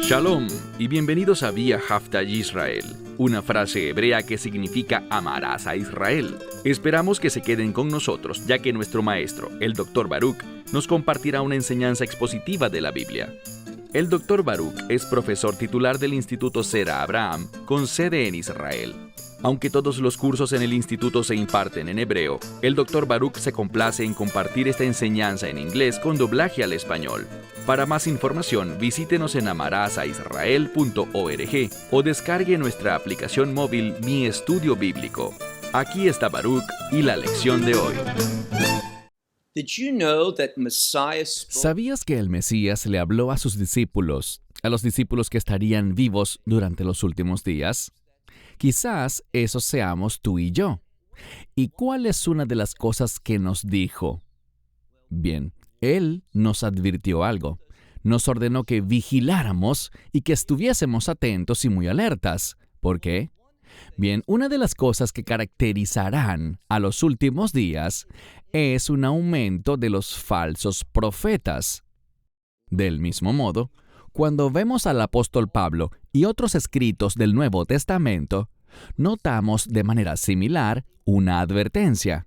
Shalom y bienvenidos a Vía Haftaj Israel, una frase hebrea que significa amarás a Israel. Esperamos que se queden con nosotros, ya que nuestro maestro, el Dr. Baruch, nos compartirá una enseñanza expositiva de la Biblia. El Dr. Baruch es profesor titular del Instituto Zera Abraham, con sede en Israel. Aunque todos los cursos en el instituto se imparten en hebreo, el Dr. Baruch se complace en compartir esta enseñanza en inglés con doblaje al español. Para más información, visítenos en amarasaisrael.org o descargue nuestra aplicación móvil Mi Estudio Bíblico. Aquí está Baruch y la lección de hoy. ¿Sabías que el Mesías le habló a sus discípulos, a los discípulos que estarían vivos durante los últimos días? Quizás esos seamos tú y yo. ¿Y cuál es una de las cosas que nos dijo? Bien, Él nos advirtió algo. Nos ordenó que vigiláramos y que estuviésemos atentos y muy alertas. ¿Por qué? Bien, una de las cosas que caracterizarán a los últimos días es un aumento de los falsos profetas. Del mismo modo, cuando vemos al apóstol Pablo y otros escritos del Nuevo Testamento, notamos de manera similar una advertencia.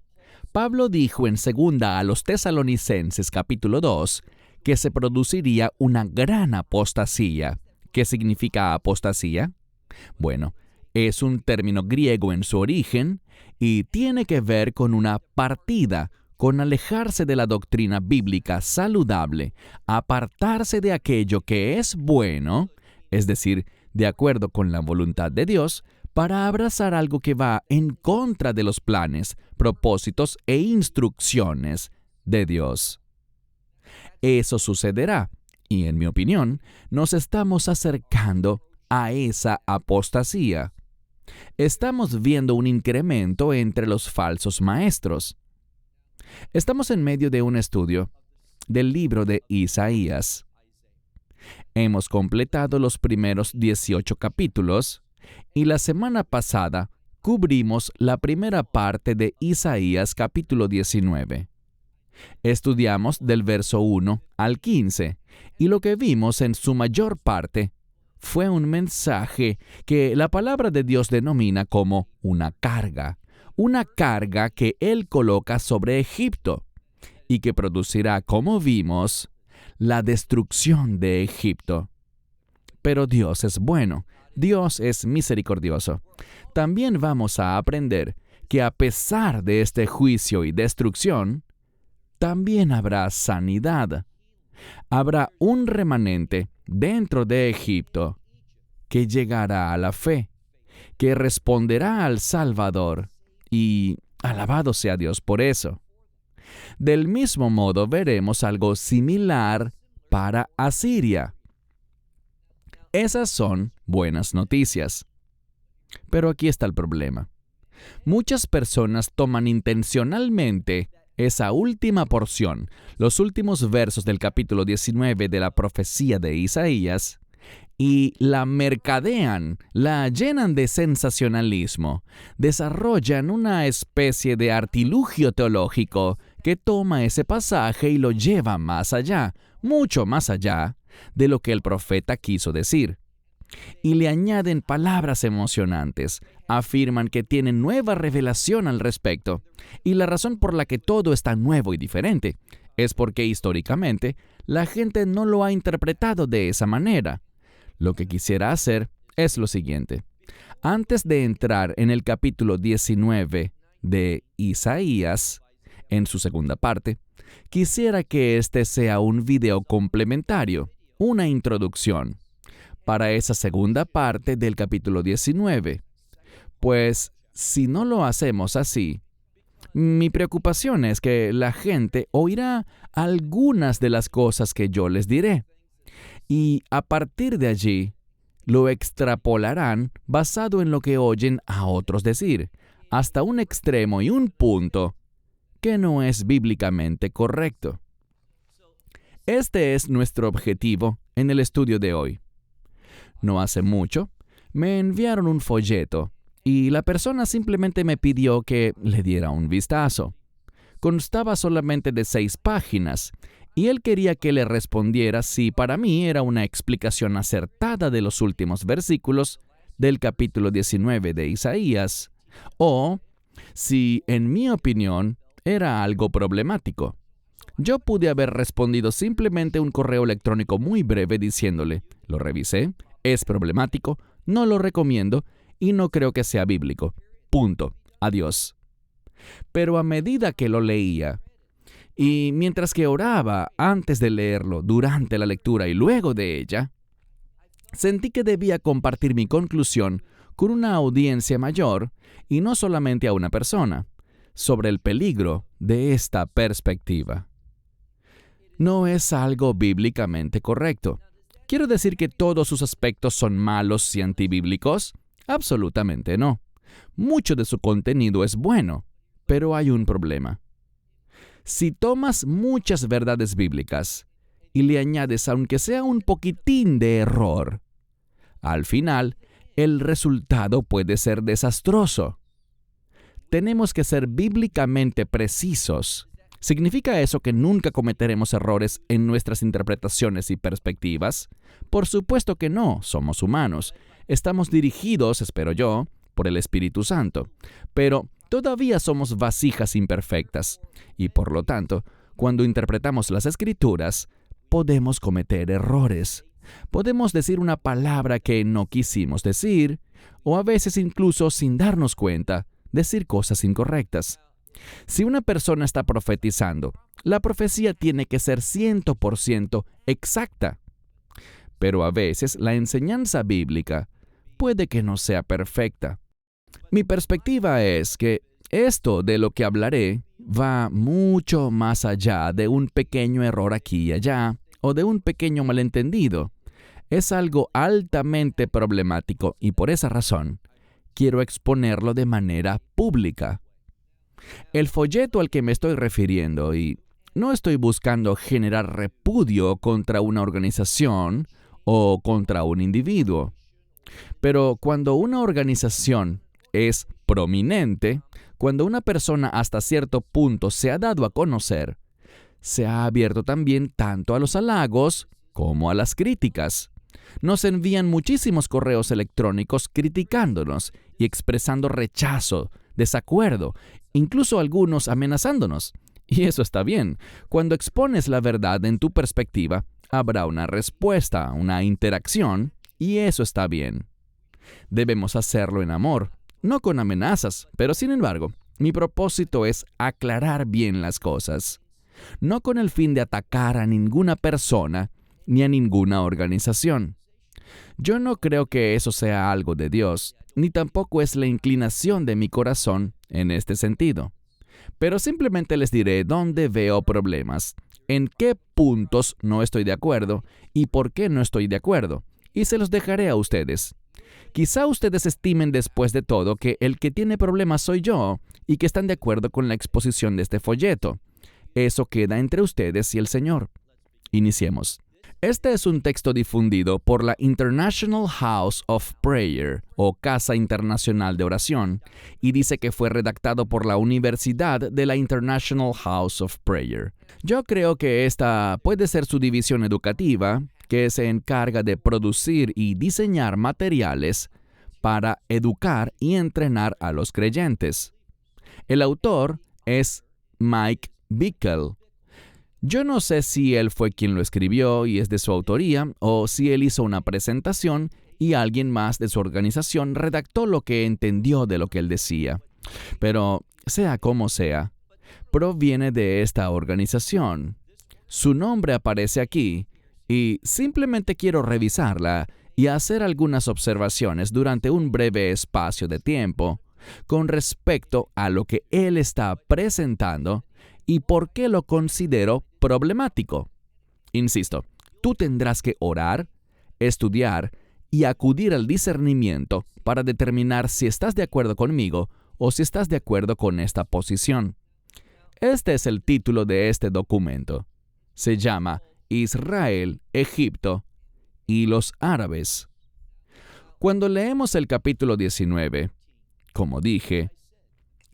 Pablo dijo en 2 a los Tesalonicenses capítulo 2 que se produciría una gran apostasía. ¿Qué significa apostasía? Bueno, es un término griego en su origen y tiene que ver con una partida, con alejarse de la doctrina bíblica saludable, apartarse de aquello que es bueno, es decir, de acuerdo con la voluntad de Dios, para abrazar algo que va en contra de los planes, propósitos e instrucciones de Dios. Eso sucederá, y en mi opinión, nos estamos acercando a esa apostasía. Estamos viendo un incremento entre los falsos maestros. Estamos en medio de un estudio del libro de Isaías. Hemos completado los primeros 18 capítulos y la semana pasada cubrimos la primera parte de Isaías capítulo 19. Estudiamos del verso 1 al 15 y lo que vimos en su mayor parte fue un mensaje que la palabra de Dios denomina como una carga que Él coloca sobre Egipto y que producirá, como vimos, la destrucción de Egipto. Pero Dios es bueno, Dios es misericordioso. También vamos a aprender que a pesar de este juicio y destrucción, también habrá sanidad. Habrá un remanente dentro de Egipto que llegará a la fe, que responderá al Salvador, y alabado sea Dios por eso. Del mismo modo veremos algo similar para Asiria. Esas son buenas noticias. Pero aquí está el problema. Muchas personas toman intencionalmente esa última porción, los últimos versos del capítulo 19 de la profecía de Isaías, y la mercadean, la llenan de sensacionalismo, desarrollan una especie de artilugio teológico que toma ese pasaje y lo lleva más allá, mucho más allá de lo que el profeta quiso decir. Y le añaden palabras emocionantes, afirman que tienen nueva revelación al respecto, y la razón por la que todo es tan nuevo y diferente es porque históricamente la gente no lo ha interpretado de esa manera. Lo que quisiera hacer es lo siguiente. Antes de entrar en el capítulo 19 de Isaías, en su segunda parte, quisiera que este sea un video complementario, una introducción, para esa segunda parte del capítulo 19. Pues, si no lo hacemos así, mi preocupación es que la gente oirá algunas de las cosas que yo les diré, y a partir de allí lo extrapolarán basado en lo que oyen a otros decir, hasta un extremo y un punto que no es bíblicamente correcto. Este es nuestro objetivo en el estudio de hoy. No hace mucho, me enviaron un folleto y la persona simplemente me pidió que le diera un vistazo. constaba solamente de 6 páginas, y él quería que le respondiera si para mí era una explicación acertada de los últimos versículos del capítulo 19 de Isaías, o si, en mi opinión, era algo problemático. Yo pude haber respondido simplemente un correo electrónico muy breve diciéndole: lo revisé, es problemático, no lo recomiendo y no creo que sea bíblico. Punto. Adiós. Pero a medida que lo leía, y mientras que oraba antes de leerlo, durante la lectura y luego de ella, sentí que debía compartir mi conclusión con una audiencia mayor y no solamente a una persona, sobre el peligro de esta perspectiva. No es algo bíblicamente correcto. ¿Quiero decir que todos sus aspectos son malos y antibíblicos? Absolutamente no. Mucho de su contenido es bueno, pero hay un problema. Si tomas muchas verdades bíblicas y le añades aunque sea un poquitín de error, al final, el resultado puede ser desastroso. Tenemos que ser bíblicamente precisos. ¿Significa eso que nunca cometeremos errores en nuestras interpretaciones y perspectivas? Por supuesto que no, somos humanos. Estamos dirigidos, espero yo, por el Espíritu Santo. Pero todavía somos vasijas imperfectas. Y por lo tanto, cuando interpretamos las Escrituras, podemos cometer errores. Podemos decir una palabra que no quisimos decir, o a veces incluso sin darnos cuenta, decir cosas incorrectas. Si una persona está profetizando, la profecía tiene que ser 100% exacta. Pero a veces la enseñanza bíblica puede que no sea perfecta. Mi perspectiva es que esto de lo que hablaré va mucho más allá de un pequeño error aquí y allá, o de un pequeño malentendido. Es algo altamente problemático y por esa razón quiero exponerlo de manera pública. El folleto al que me estoy refiriendo, y no estoy buscando generar repudio contra una organización o contra un individuo, pero cuando una organización es prominente, cuando una persona hasta cierto punto se ha dado a conocer, se ha abierto también tanto a los halagos como a las críticas. Nos envían muchísimos correos electrónicos criticándonos y expresando rechazo, desacuerdo, incluso algunos amenazándonos. Y eso está bien. Cuando expones la verdad en tu perspectiva, habrá una respuesta, una interacción, y eso está bien. Debemos hacerlo en amor, no con amenazas, pero sin embargo, mi propósito es aclarar bien las cosas, no con el fin de atacar a ninguna persona ni a ninguna organización. Yo no creo que eso sea algo de Dios, ni tampoco es la inclinación de mi corazón en este sentido. Pero simplemente les diré dónde veo problemas, en qué puntos no estoy de acuerdo y por qué no estoy de acuerdo, y se los dejaré a ustedes. Quizá ustedes estimen después de todo que el que tiene problemas soy yo y que están de acuerdo con la exposición de este folleto. Eso queda entre ustedes y el Señor. Iniciemos. Este es un texto difundido por la International House of Prayer, o Casa Internacional de Oración, y dice que fue redactado por la Universidad de la International House of Prayer. Yo creo que esta puede ser su división educativa, que se encarga de producir y diseñar materiales para educar y entrenar a los creyentes. El autor es Mike Bickle. Yo no sé si él fue quien lo escribió y es de su autoría, o si él hizo una presentación y alguien más de su organización redactó lo que entendió de lo que él decía. Pero, sea como sea, proviene de esta organización. Su nombre aparece aquí, y simplemente quiero revisarla y hacer algunas observaciones durante un breve espacio de tiempo con respecto a lo que él está presentando y por qué lo considero problemático. Insisto, tú tendrás que orar, estudiar y acudir al discernimiento para determinar si estás de acuerdo conmigo o si estás de acuerdo con esta posición. Este es el título de este documento. Se llama Israel, Egipto y los árabes. Cuando leemos el capítulo 19, como dije,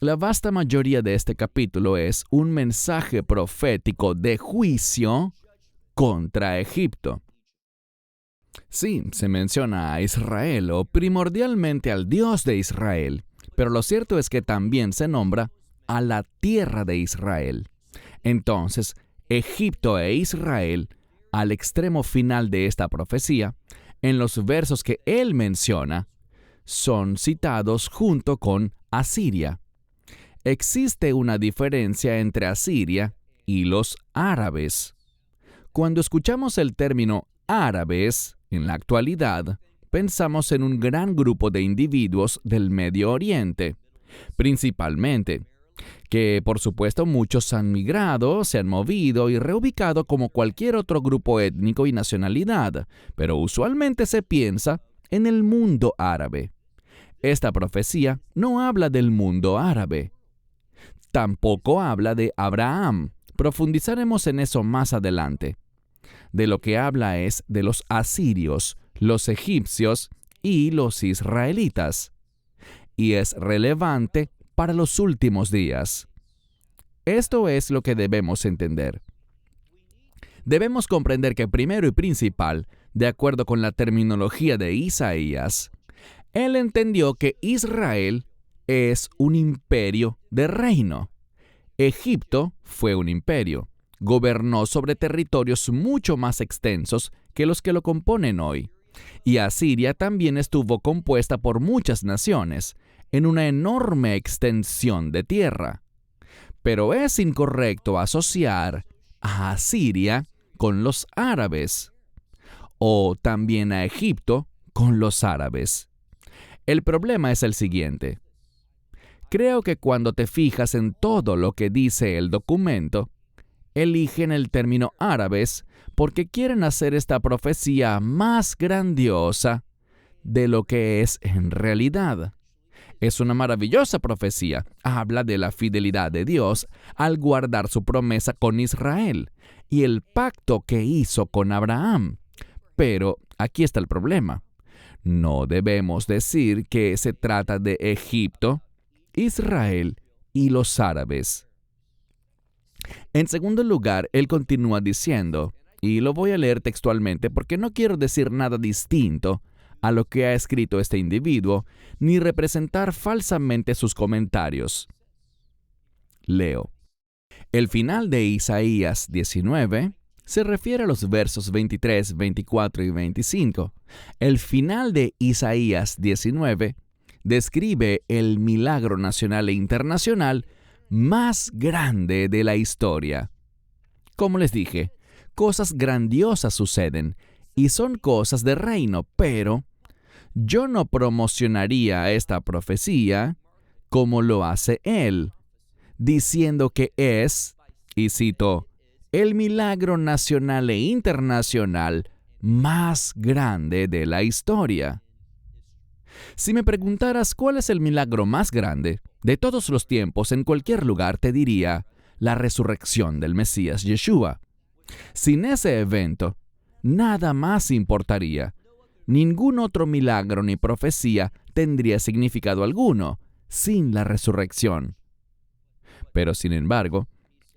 La vasta mayoría de este capítulo es un mensaje profético de juicio contra Egipto. Sí, se menciona a Israel o primordialmente al Dios de Israel, pero lo cierto es que también se nombra a la tierra de Israel. Entonces, Egipto e Israel, al extremo final de esta profecía, en los versos que él menciona, son citados junto con Asiria. Existe una diferencia entre Asiria y los árabes. Cuando escuchamos el término árabes, en la actualidad, pensamos en un gran grupo de individuos del Medio Oriente, principalmente, que por supuesto muchos han migrado, se han movido y reubicado como cualquier otro grupo étnico y nacionalidad, pero usualmente se piensa en el mundo árabe. Esta profecía no habla del mundo árabe. Tampoco habla de Abraham. Profundizaremos en eso más adelante. De lo que habla es de los asirios, los egipcios y los israelitas. Y es relevante para los últimos días. Esto es lo que debemos entender. Debemos comprender que primero y principal, de acuerdo con la terminología de Isaías, él entendió que Israel es un imperio de reino. Egipto fue un imperio. Gobernó sobre territorios mucho más extensos que los que lo componen hoy. Y Asiria también estuvo compuesta por muchas naciones, en una enorme extensión de tierra. Pero es incorrecto asociar a Asiria con los árabes, o también a Egipto con los árabes. El problema es el siguiente. Creo que cuando te fijas en todo lo que dice el documento, eligen el término árabes porque quieren hacer esta profecía más grandiosa de lo que es en realidad. Es una maravillosa profecía. Habla de la fidelidad de Dios al guardar su promesa con Israel y el pacto que hizo con Abraham. Pero aquí está el problema. No debemos decir que se trata de Egipto, Israel y los árabes. En segundo lugar, él continúa diciendo, y lo voy a leer textualmente porque no quiero decir nada distinto a lo que ha escrito este individuo, ni representar falsamente sus comentarios. Leo. El final de Isaías 19 se refiere a los versos 23, 24 y 25. El final de Isaías 19 describe el milagro nacional e internacional más grande de la historia. Como les dije, cosas grandiosas suceden y son cosas de reino, pero yo no promocionaría esta profecía como lo hace él, diciendo que es, y cito, el milagro nacional e internacional más grande de la historia. Si me preguntaras cuál es el milagro más grande de todos los tiempos en cualquier lugar, te diría la resurrección del Mesías Yeshua. Sin ese evento, nada más importaría. Ningún otro milagro ni profecía tendría significado alguno sin la resurrección. Pero sin embargo,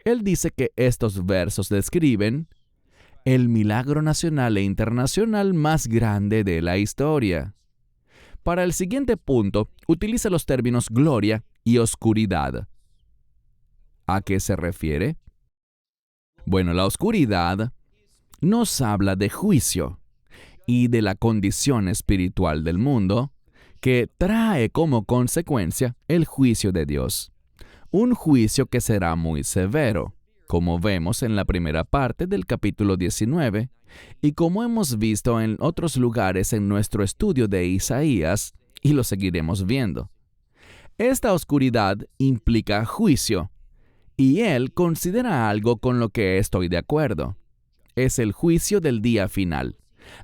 él dice que estos versos describen el milagro nacional e internacional más grande de la historia. Para el siguiente punto, utiliza los términos gloria y oscuridad. ¿A qué se refiere? Bueno, la oscuridad nos habla de juicio y de la condición espiritual del mundo que trae como consecuencia el juicio de Dios. Un juicio que será muy severo, como vemos en la primera parte del capítulo 19 y como hemos visto en otros lugares en nuestro estudio de Isaías y lo seguiremos viendo. Esta oscuridad implica juicio y él considera algo con lo que estoy de acuerdo. Es el juicio del día final.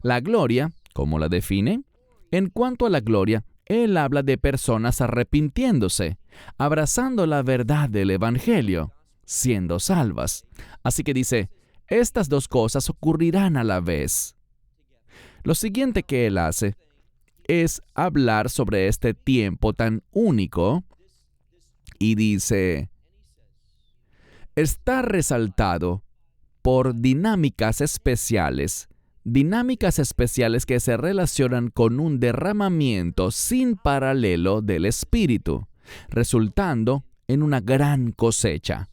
La gloria, ¿cómo la define? En cuanto a la gloria, él habla de personas arrepintiéndose, abrazando la verdad del Evangelio, siendo salvas. Así que dice, estas dos cosas ocurrirán a la vez. Lo siguiente que él hace es hablar sobre este tiempo tan único y dice, está resaltado por dinámicas especiales que se relacionan con un derramamiento sin paralelo del Espíritu, resultando en una gran cosecha.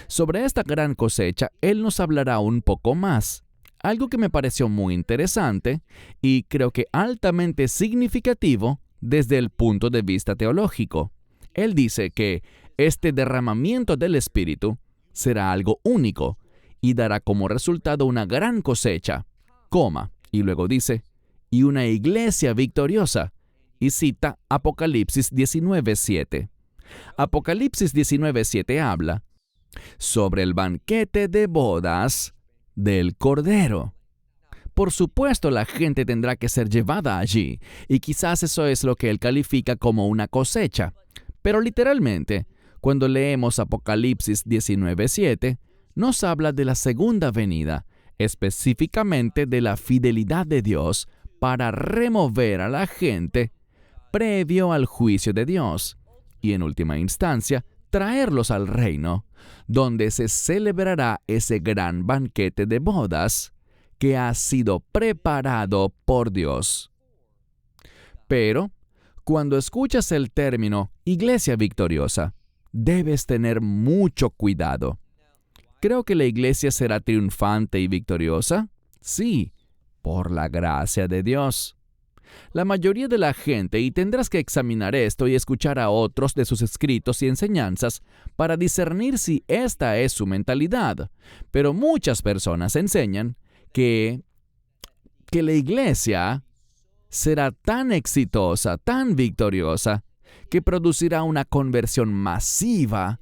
Sobre esta gran cosecha, Él nos hablará un poco más, algo que me pareció muy interesante y creo que altamente significativo desde el punto de vista teológico. Él dice que este derramamiento del Espíritu será algo único y dará como resultado una gran cosecha, y luego dice, y una iglesia victoriosa, y cita Apocalipsis 19:7. Apocalipsis 19:7 habla sobre el banquete de bodas del Cordero. Por supuesto, la gente tendrá que ser llevada allí, y quizás eso es lo que él califica como una cosecha. Pero literalmente, cuando leemos Apocalipsis 19:7, nos habla de la segunda venida, específicamente de la fidelidad de Dios para remover a la gente previo al juicio de Dios, y en última instancia, traerlos al reino, donde se celebrará ese gran banquete de bodas que ha sido preparado por Dios. Pero, cuando escuchas el término iglesia victoriosa, debes tener mucho cuidado. ¿Creo que la iglesia será triunfante y victoriosa? Sí, por la gracia de Dios. La mayoría de la gente, y tendrás que examinar esto y escuchar a otros de sus escritos y enseñanzas para discernir si esta es su mentalidad, pero muchas personas enseñan que la iglesia será tan exitosa, tan victoriosa, que producirá una conversión masiva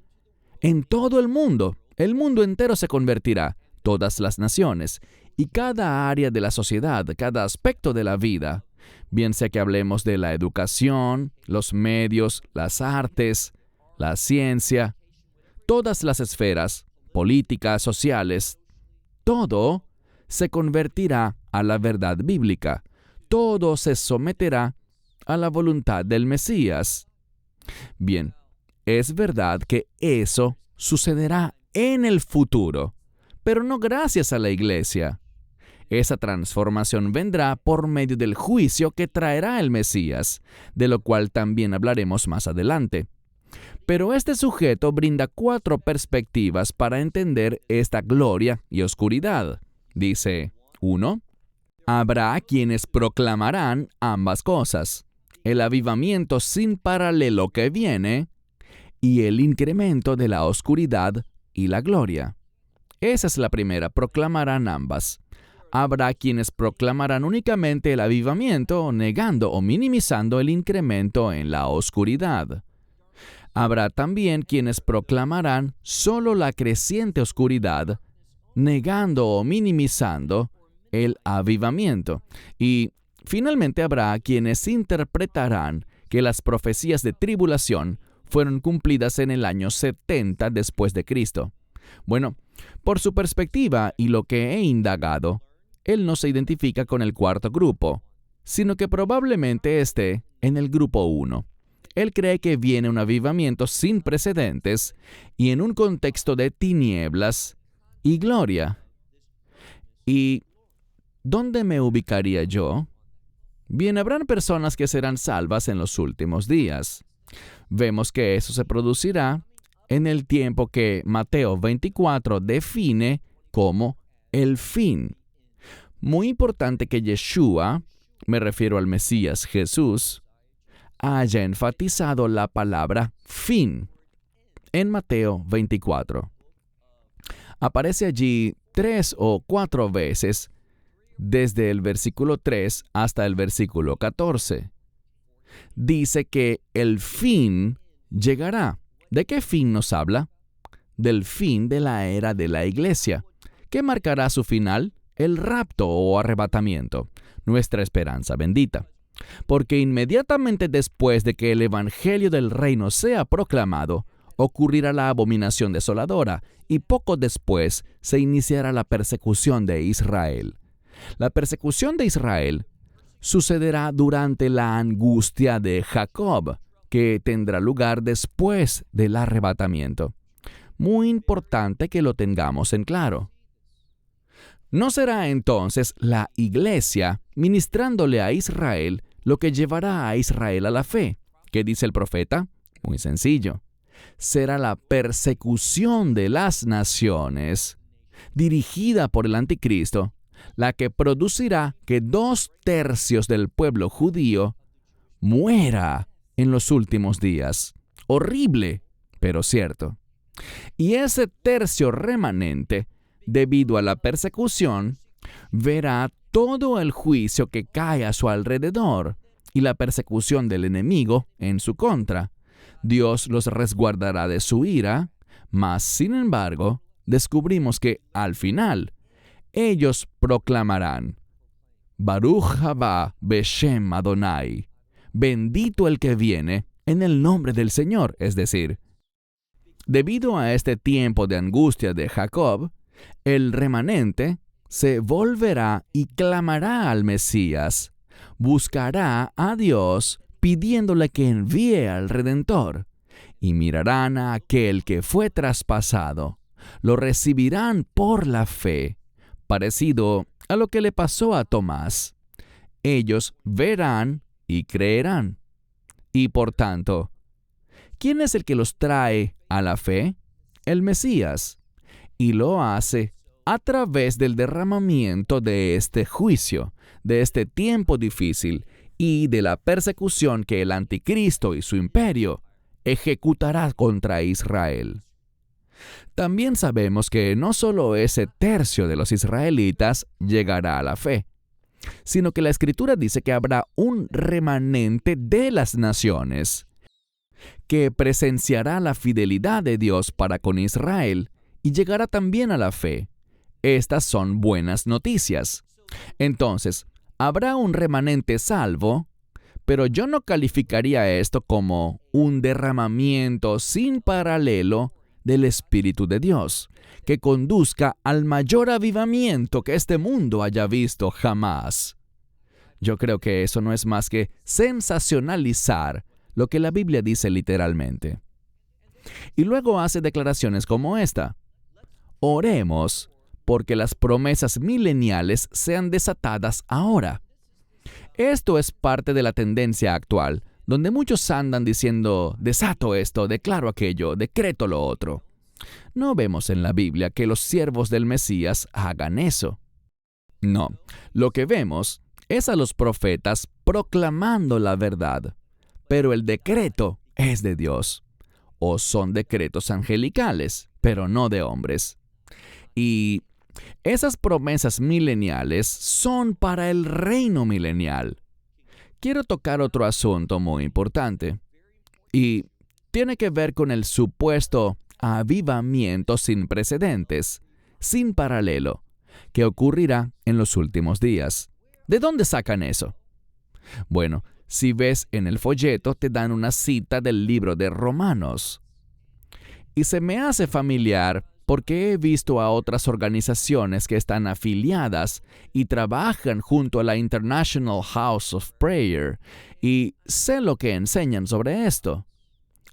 en todo el mundo. El mundo entero se convertirá, todas las naciones, y cada área de la sociedad, cada aspecto de la vida, bien sea que hablemos de la educación, los medios, las artes, la ciencia, todas las esferas, políticas, sociales, todo se convertirá a la verdad bíblica. Todo se someterá a la voluntad del Mesías. Bien, es verdad que eso sucederá en el futuro, pero no gracias a la iglesia. Esa transformación vendrá por medio del juicio que traerá el Mesías, de lo cual también hablaremos más adelante. Pero este sujeto brinda 4 perspectivas para entender esta gloria y oscuridad. Dice, 1. Habrá quienes proclamarán ambas cosas, el avivamiento sin paralelo que viene y el incremento de la oscuridad y la gloria. Esa es la primera, proclamarán ambas. Habrá quienes proclamarán únicamente el avivamiento, negando o minimizando el incremento en la oscuridad. Habrá también quienes proclamarán solo la creciente oscuridad, negando o minimizando el avivamiento. Y finalmente habrá quienes interpretarán que las profecías de tribulación fueron cumplidas en el año 70 después de Cristo. Bueno, por su perspectiva y lo que he indagado, él no se identifica con el cuarto grupo, sino que probablemente esté en el grupo 1. Él cree que viene un avivamiento sin precedentes y en un contexto de tinieblas y gloria. ¿Y dónde me ubicaría yo? Bien, habrán personas que serán salvas en los últimos días. Vemos que eso se producirá en el tiempo que Mateo 24 define como el fin. Muy importante que Yeshua, me refiero al Mesías Jesús, haya enfatizado la palabra fin en Mateo 24. Aparece allí 3 o 4 veces desde el versículo 3 hasta el versículo 14. Dice que el fin llegará. ¿De qué fin nos habla? Del fin de la era de la iglesia. ¿Qué marcará su final? El rapto o arrebatamiento, nuestra esperanza bendita. Porque inmediatamente después de que el evangelio del reino sea proclamado, ocurrirá la abominación desoladora, y poco después se iniciará la persecución de Israel. La persecución de Israel sucederá durante la angustia de Jacob, que tendrá lugar después del arrebatamiento. Muy importante que lo tengamos en claro. No será entonces la iglesia ministrándole a Israel lo que llevará a Israel a la fe. ¿Qué dice el profeta? Muy sencillo. Será la persecución de las naciones, dirigida por el anticristo, la que producirá que 2/3 del pueblo judío muera en los últimos días. Horrible, pero cierto. Y ese tercio remanente, debido a la persecución, verá todo el juicio que cae a su alrededor y la persecución del enemigo en su contra. Dios los resguardará de su ira, mas, sin embargo, descubrimos que, al final, ellos proclamarán: Baruch haba Beshem Adonai, bendito el que viene en el nombre del Señor. Es decir, debido a este tiempo de angustia de Jacob, el remanente se volverá y clamará al Mesías, buscará a Dios pidiéndole que envíe al Redentor, y mirarán a aquel que fue traspasado, lo recibirán por la fe, parecido a lo que le pasó a Tomás. Ellos verán y creerán. Y por tanto, ¿quién es el que los trae a la fe? El Mesías. Y lo hace a través del derramamiento de este juicio, de este tiempo difícil y de la persecución que el anticristo y su imperio ejecutará contra Israel. También sabemos que no solo ese tercio de los israelitas llegará a la fe, sino que la Escritura dice que habrá un remanente de las naciones que presenciará la fidelidad de Dios para con Israel y llegará también a la fe. Estas son buenas noticias. Entonces, habrá un remanente salvo, pero yo no calificaría esto como un derramamiento sin paralelo del Espíritu de Dios, que conduzca al mayor avivamiento que este mundo haya visto jamás. Yo creo que eso no es más que sensacionalizar lo que la Biblia dice literalmente. Y luego hace declaraciones como esta: oremos porque las promesas mileniales sean desatadas ahora. Esto es parte de la tendencia actual, donde muchos andan diciendo: desato esto, declaro aquello, decreto lo otro. No vemos en la Biblia que los siervos del Mesías hagan eso. No, lo que vemos es a los profetas proclamando la verdad, pero el decreto es de Dios. O son decretos angelicales, pero no de hombres. Y esas promesas mileniales son para el reino milenial. Quiero tocar otro asunto muy importante, y tiene que ver con el supuesto avivamiento sin precedentes, sin paralelo, que ocurrirá en los últimos días. ¿De dónde sacan eso? Bueno, si ves en el folleto te dan una cita del libro de Romanos. Y se me hace familiar porque he visto a otras organizaciones que están afiliadas y trabajan junto a la International House of Prayer, y sé lo que enseñan sobre esto.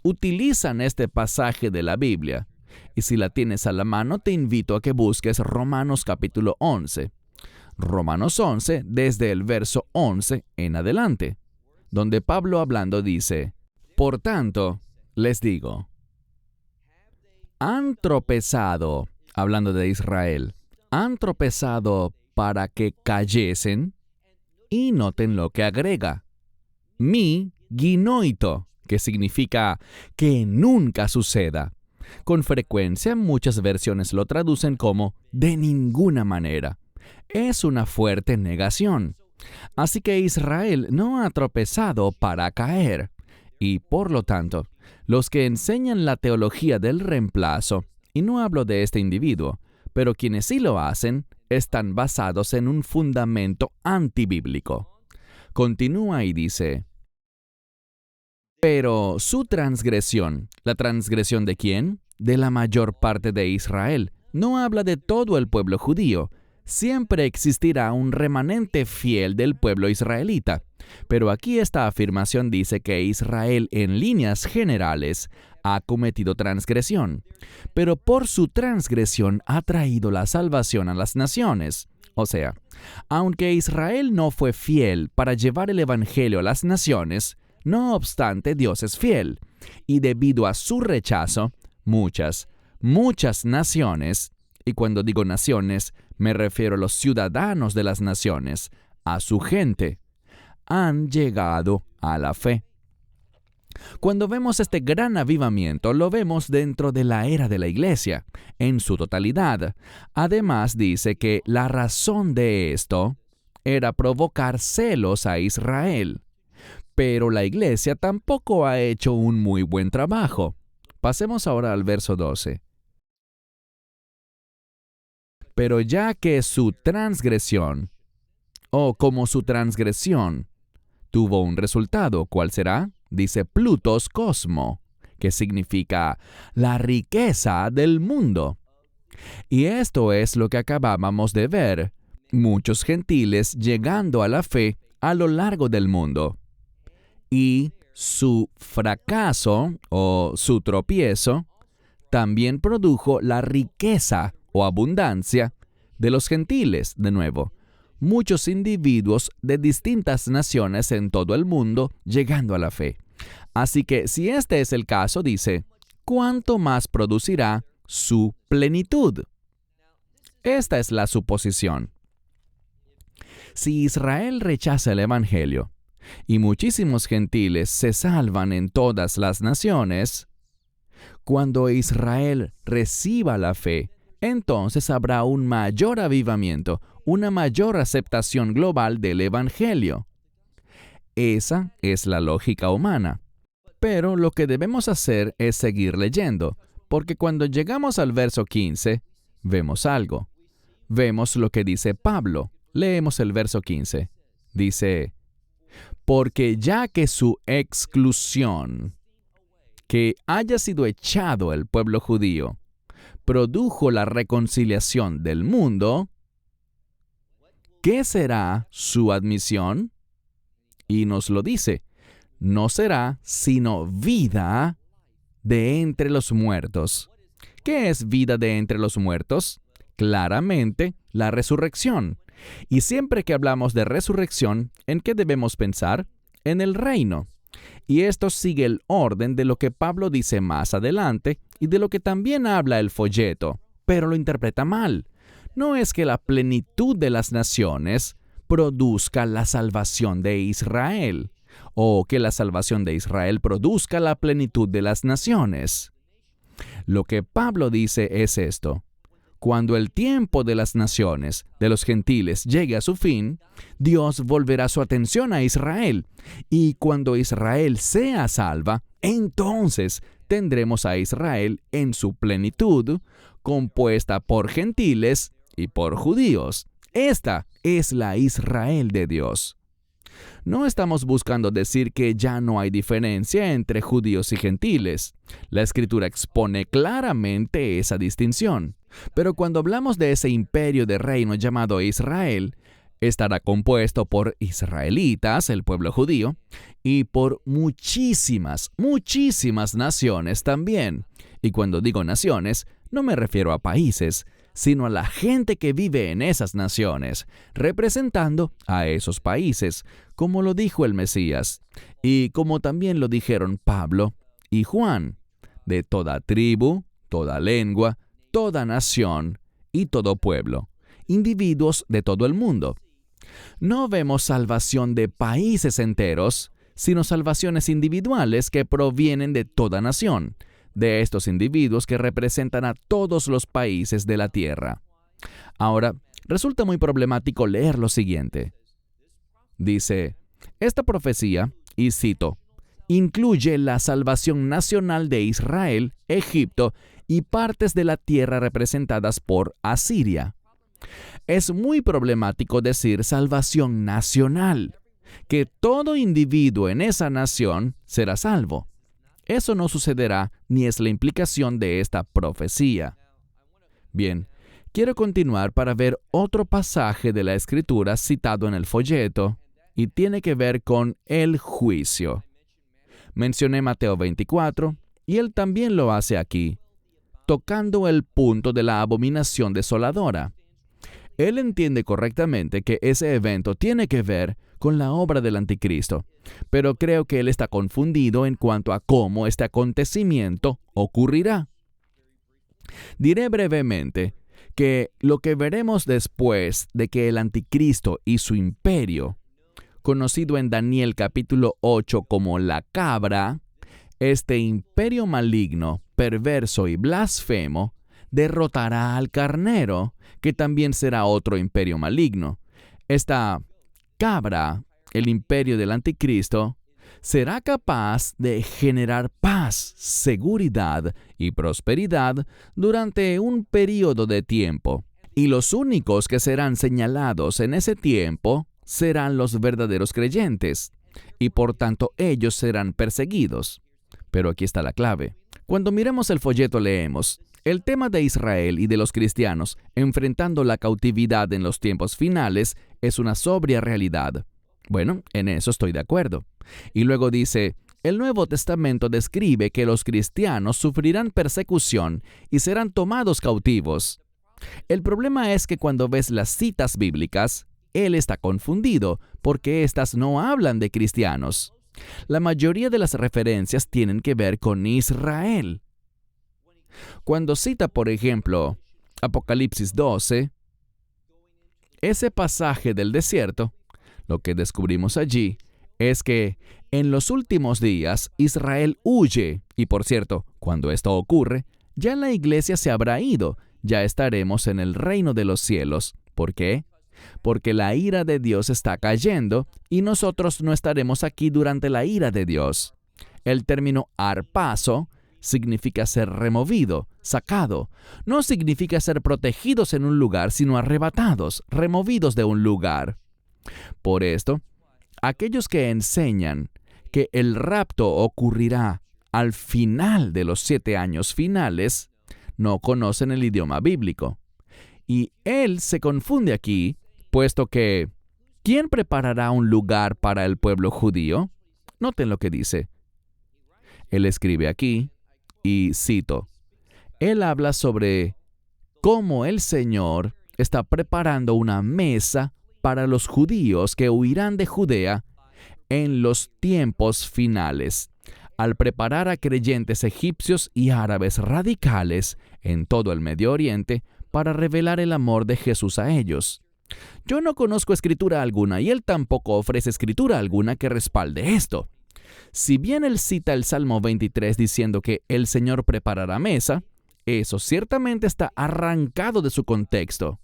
Utilizan este pasaje de la Biblia, y si la tienes a la mano te invito a que busques Romanos capítulo 11. Romanos 11 desde el verso 11 en adelante, donde Pablo hablando dice: por tanto, les digo, han tropezado, hablando de Israel, han tropezado para que cayesen, y noten lo que agrega: mi ginoito, que significa que nunca suceda. Con frecuencia muchas versiones lo traducen como de ninguna manera. Es una fuerte negación. Así que Israel no ha tropezado para caer. Y por lo tanto, los que enseñan la teología del reemplazo, y no hablo de este individuo, pero quienes sí lo hacen, están basados en un fundamento antibíblico. Continúa y dice: pero su transgresión, ¿la transgresión de quién? De la mayor parte de Israel. No habla de todo el pueblo judío. Siempre existirá un remanente fiel del pueblo israelita. Pero aquí esta afirmación dice que Israel en líneas generales ha cometido transgresión, pero por su transgresión ha traído la salvación a las naciones. O sea, aunque Israel no fue fiel para llevar el Evangelio a las naciones, no obstante Dios es fiel, y debido a su rechazo, muchas naciones, y cuando digo naciones, me refiero a los ciudadanos de las naciones, a su gente, han llegado a la fe. Cuando vemos este gran avivamiento, lo vemos dentro de la era de la Iglesia, en su totalidad. Además, dice que la razón de esto era provocar celos a Israel. Pero la Iglesia tampoco ha hecho un muy buen trabajo. Pasemos ahora al verso 12. Pero ya que su transgresión, o como su transgresión, tuvo un resultado, ¿cuál será? Dice Plutos Cosmo, que significa la riqueza del mundo. Y esto es lo que acabábamos de ver, muchos gentiles llegando a la fe a lo largo del mundo. Y su fracaso o su tropiezo también produjo la riqueza o abundancia de los gentiles, de nuevo. Muchos individuos de distintas naciones en todo el mundo llegando a la fe. Así que si este es el caso, dice, ¿cuánto más producirá su plenitud? Esta es la suposición. Si Israel rechaza el Evangelio y muchísimos gentiles se salvan en todas las naciones, cuando Israel reciba la fe, entonces habrá un mayor avivamiento, una mayor aceptación global del Evangelio. Esa es la lógica humana. Pero lo que debemos hacer es seguir leyendo, porque cuando llegamos al verso 15, vemos algo. Vemos lo que dice Pablo. Leemos el verso 15. Dice, porque ya que su exclusión, que haya sido echado el pueblo judío, produjo la reconciliación del mundo, ¿qué será su admisión? Y nos lo dice, no será sino vida de entre los muertos. ¿Qué es vida de entre los muertos? Claramente, la resurrección. Y siempre que hablamos de resurrección, ¿en qué debemos pensar? En el reino. Y esto sigue el orden de lo que Pablo dice más adelante y de lo que también habla el folleto, pero lo interpreta mal. No es que la plenitud de las naciones produzca la salvación de Israel, o que la salvación de Israel produzca la plenitud de las naciones. Lo que Pablo dice es esto. Cuando el tiempo de las naciones, de los gentiles, llegue a su fin, Dios volverá su atención a Israel. Y cuando Israel sea salva, entonces tendremos a Israel en su plenitud, compuesta por gentiles y por judíos. Esta es la Israel de Dios. No estamos buscando decir que ya no hay diferencia entre judíos y gentiles. La Escritura expone claramente esa distinción. Pero cuando hablamos de ese imperio de reino llamado Israel, estará compuesto por israelitas, el pueblo judío, y por muchísimas naciones también. Y cuando digo naciones, no me refiero a países, sino a la gente que vive en esas naciones, representando a esos países, como lo dijo el Mesías, y como también lo dijeron Pablo y Juan, de toda tribu, toda lengua, toda nación y todo pueblo, individuos de todo el mundo. No vemos salvación de países enteros, sino salvaciones individuales que provienen de toda nación, de estos individuos que representan a todos los países de la tierra. Ahora, resulta muy problemático leer lo siguiente. Dice, esta profecía, y cito, incluye la salvación nacional de Israel, Egipto y partes de la tierra representadas por Asiria. Es muy problemático decir salvación nacional, que todo individuo en esa nación será salvo. Eso no sucederá ni es la implicación de esta profecía. Bien, quiero continuar para ver otro pasaje de la Escritura citado en el folleto, y tiene que ver con el juicio. Mencioné Mateo 24, y él también lo hace aquí, tocando el punto de la abominación desoladora. Él entiende correctamente que ese evento tiene que ver con la obra del anticristo, pero creo que él está confundido en cuanto a cómo este acontecimiento ocurrirá. Diré brevemente que lo que veremos después de que el anticristo y su imperio, conocido en Daniel capítulo 8 como la cabra, este imperio maligno, perverso y blasfemo, derrotará al carnero, que también será otro imperio maligno. Esta cabra, el imperio del anticristo, será capaz de generar paz, seguridad y prosperidad durante un periodo de tiempo. Y los únicos que serán señalados en ese tiempo serán los verdaderos creyentes, y por tanto ellos serán perseguidos. Pero aquí está la clave. Cuando miremos el folleto leemos: el tema de Israel y de los cristianos enfrentando la cautividad en los tiempos finales es una sobria realidad. Bueno, en eso estoy de acuerdo. Y luego dice: el Nuevo Testamento describe que los cristianos sufrirán persecución y serán tomados cautivos. El problema es que cuando ves las citas bíblicas, él está confundido porque éstas no hablan de cristianos. La mayoría de las referencias tienen que ver con Israel. Cuando cita, por ejemplo, Apocalipsis 12, ese pasaje del desierto, lo que descubrimos allí es que en los últimos días Israel huye, y por cierto, cuando esto ocurre, ya la iglesia se habrá ido, ya estaremos en el reino de los cielos. ¿Por qué? Porque la ira de Dios está cayendo y nosotros no estaremos aquí durante la ira de Dios. El término arpazo significa ser removido, sacado. No significa ser protegidos en un lugar, sino arrebatados, removidos de un lugar. Por esto, aquellos que enseñan que el rapto ocurrirá al final de los 7 años finales, no conocen el idioma bíblico. Y él se confunde aquí, puesto que ¿quién preparará un lugar para el pueblo judío? Noten lo que dice. Él escribe aquí, y cito, él habla sobre cómo el Señor está preparando una mesa para los judíos que huirán de Judea en los tiempos finales, al preparar a creyentes egipcios y árabes radicales en todo el Medio Oriente para revelar el amor de Jesús a ellos. Yo no conozco escritura alguna y él tampoco ofrece escritura alguna que respalde esto. Si bien él cita el Salmo 23 diciendo que el Señor preparará mesa, eso ciertamente está arrancado de su contexto.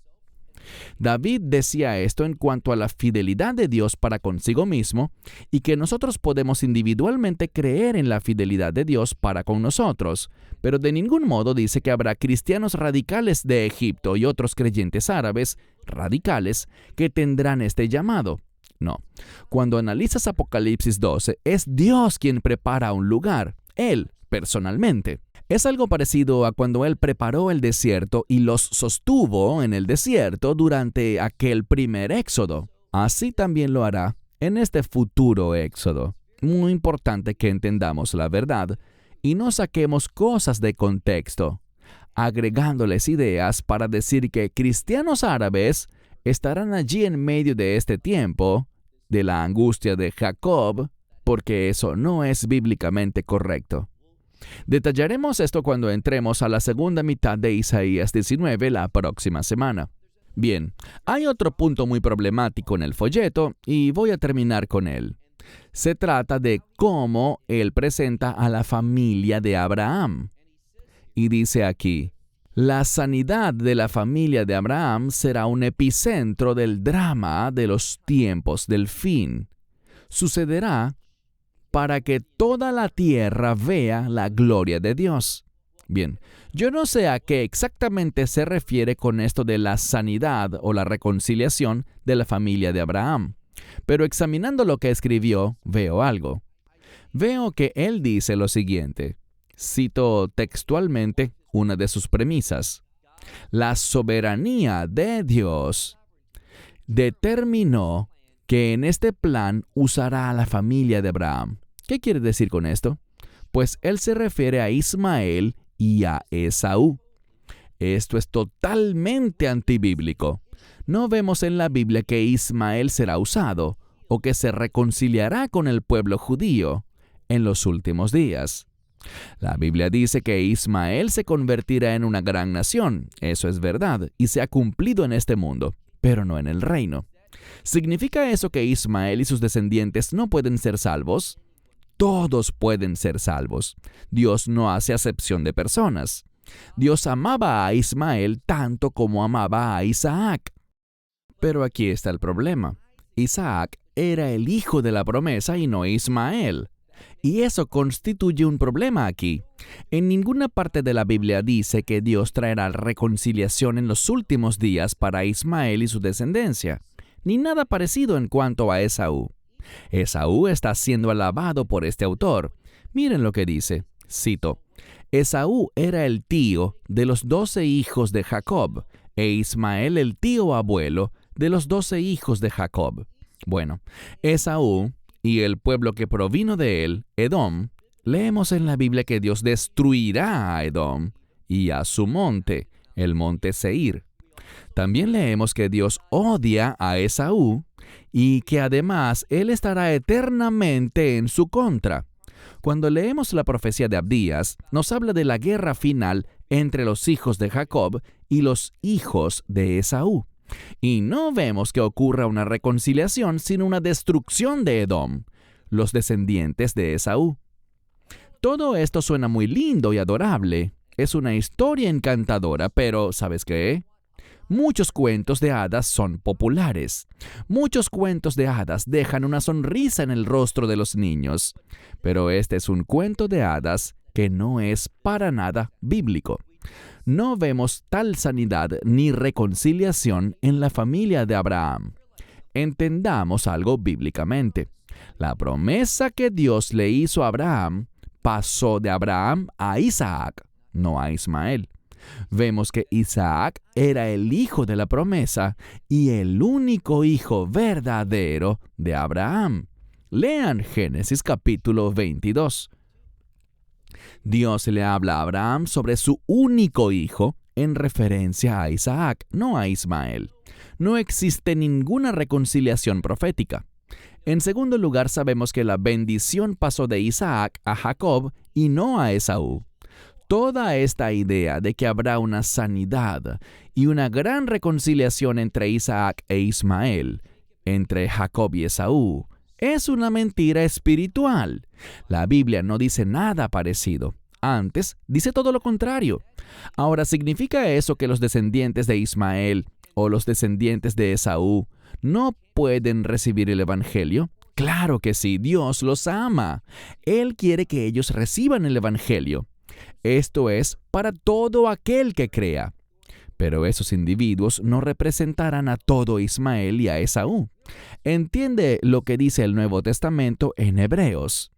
David decía esto en cuanto a la fidelidad de Dios para consigo mismo y que nosotros podemos individualmente creer en la fidelidad de Dios para con nosotros, pero de ningún modo dice que habrá cristianos radicales de Egipto y otros creyentes árabes radicales que tendrán este llamado. No. Cuando analizas Apocalipsis 12, es Dios quien prepara un lugar, Él, personalmente. Es algo parecido a cuando Él preparó el desierto y los sostuvo en el desierto durante aquel primer éxodo. Así también lo hará en este futuro éxodo. Muy importante que entendamos la verdad y no saquemos cosas de contexto, agregándoles ideas para decir que cristianos árabes estarán allí en medio de este tiempo, de la angustia de Jacob, porque eso no es bíblicamente correcto. Detallaremos esto cuando entremos a la segunda mitad de Isaías 19 la próxima semana. Bien, hay otro punto muy problemático en el folleto y voy a terminar con él. Se trata de cómo él presenta a la familia de Abraham. Y dice aquí: la sanidad de la familia de Abraham será un epicentro del drama de los tiempos del fin. Sucederá para que toda la tierra vea la gloria de Dios. Bien, yo no sé a qué exactamente se refiere con esto de la sanidad o la reconciliación de la familia de Abraham, pero examinando lo que escribió, veo algo. Veo que él dice lo siguiente. Cito textualmente una de sus premisas. La soberanía de Dios determinó que en este plan usará a la familia de Abraham. ¿Qué quiere decir con esto? Pues él se refiere a Ismael y a Esaú. Esto es totalmente antibíblico. No vemos en la Biblia que Ismael será usado o que se reconciliará con el pueblo judío en los últimos días. La Biblia dice que Ismael se convertirá en una gran nación. Eso es verdad y se ha cumplido en este mundo, pero no en el reino. ¿Significa eso que Ismael y sus descendientes no pueden ser salvos? Todos pueden ser salvos. Dios no hace acepción de personas. Dios amaba a Ismael tanto como amaba a Isaac. Pero aquí está el problema. Isaac era el hijo de la promesa y no Ismael. Y eso constituye un problema aquí. En ninguna parte de la Biblia dice que Dios traerá reconciliación en los últimos días para Ismael y su descendencia, ni nada parecido en cuanto a Esaú. Esaú está siendo alabado por este autor. Miren lo que dice, cito, Esaú era el tío de los 12 hijos de Jacob, e Ismael el tío abuelo de los 12 hijos de Jacob. Bueno, Esaú y el pueblo que provino de él, Edom, leemos en la Biblia que Dios destruirá a Edom y a su monte, el monte Seir. También leemos que Dios odia a Esaú y que además él estará eternamente en su contra. Cuando leemos la profecía de Abdías, nos habla de la guerra final entre los hijos de Jacob y los hijos de Esaú. Y no vemos que ocurra una reconciliación, sino una destrucción de Edom, los descendientes de Esaú. Todo esto suena muy lindo y adorable. Es una historia encantadora, pero ¿sabes qué? Muchos cuentos de hadas son populares. Muchos cuentos de hadas dejan una sonrisa en el rostro de los niños. Pero este es un cuento de hadas que no es para nada bíblico. No vemos tal sanidad ni reconciliación en la familia de Abraham. Entendamos algo bíblicamente. La promesa que Dios le hizo a Abraham pasó de Abraham a Isaac, no a Ismael. Vemos que Isaac era el hijo de la promesa y el único hijo verdadero de Abraham. Lean Génesis capítulo 22. Dios le habla a Abraham sobre su único hijo en referencia a Isaac, no a Ismael. No existe ninguna reconciliación profética. En segundo lugar, sabemos que la bendición pasó de Isaac a Jacob y no a Esaú. Toda esta idea de que habrá una sanidad y una gran reconciliación entre Isaac e Ismael, entre Jacob y Esaú, es una mentira espiritual. La Biblia no dice nada parecido. Antes, dice todo lo contrario. Ahora, ¿significa eso que los descendientes de Ismael o los descendientes de Esaú no pueden recibir el Evangelio? Claro que sí, Dios los ama. Él quiere que ellos reciban el Evangelio. Esto es para todo aquel que crea. Pero esos individuos no representarán a todo Ismael y a Esaú. Entiende lo que dice el Nuevo Testamento en Hebreos.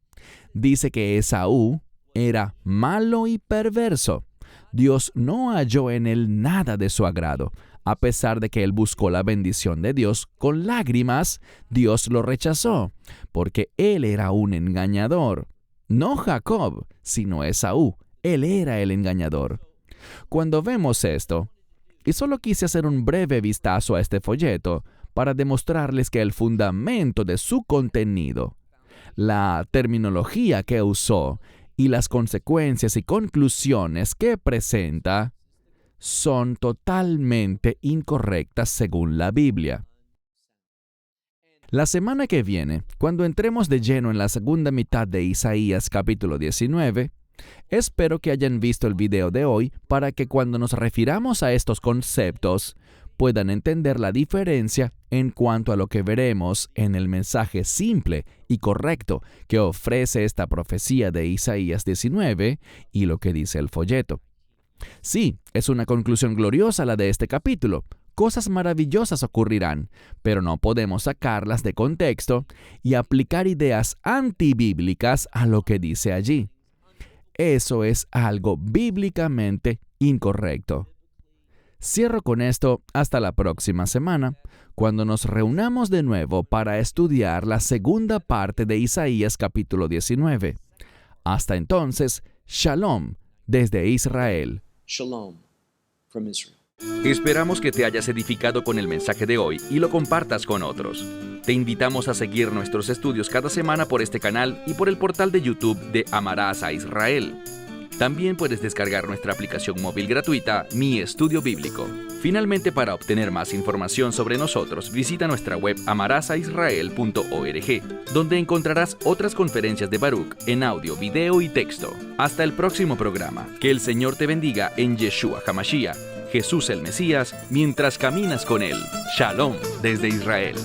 Dice que Esaú era malo y perverso. Dios no halló en él nada de su agrado. A pesar de que él buscó la bendición de Dios con lágrimas, Dios lo rechazó, porque él era un engañador. No Jacob, sino Esaú. Él era el engañador. Cuando vemos esto, y solo quise hacer un breve vistazo a este folleto para demostrarles que el fundamento de su contenido, la terminología que usó y las consecuencias y conclusiones que presenta son totalmente incorrectas según la Biblia. La semana que viene, cuando entremos de lleno en la segunda mitad de Isaías capítulo 19, espero que hayan visto el video de hoy para que cuando nos refiramos a estos conceptos puedan entender la diferencia en cuanto a lo que veremos en el mensaje simple y correcto que ofrece esta profecía de Isaías 19 y lo que dice el folleto. Sí, es una conclusión gloriosa la de este capítulo. Cosas maravillosas ocurrirán, pero no podemos sacarlas de contexto y aplicar ideas antibíblicas a lo que dice allí. Eso es algo bíblicamente incorrecto. Cierro con esto hasta la próxima semana, cuando nos reunamos de nuevo para estudiar la segunda parte de Isaías capítulo 19. Hasta entonces, Shalom desde Israel. Shalom from Israel. Esperamos que te hayas edificado con el mensaje de hoy y lo compartas con otros. Te invitamos a seguir nuestros estudios cada semana por este canal y por el portal de YouTube de Amarás a Israel. También puedes descargar nuestra aplicación móvil gratuita, Mi Estudio Bíblico. Finalmente, para obtener más información sobre nosotros, visita nuestra web amarasaisrael.org, donde encontrarás otras conferencias de Baruch en audio, video y texto. Hasta el próximo programa. Que el Señor te bendiga en Yeshua HaMashiach, Jesús el Mesías, mientras caminas con Él. Shalom desde Israel.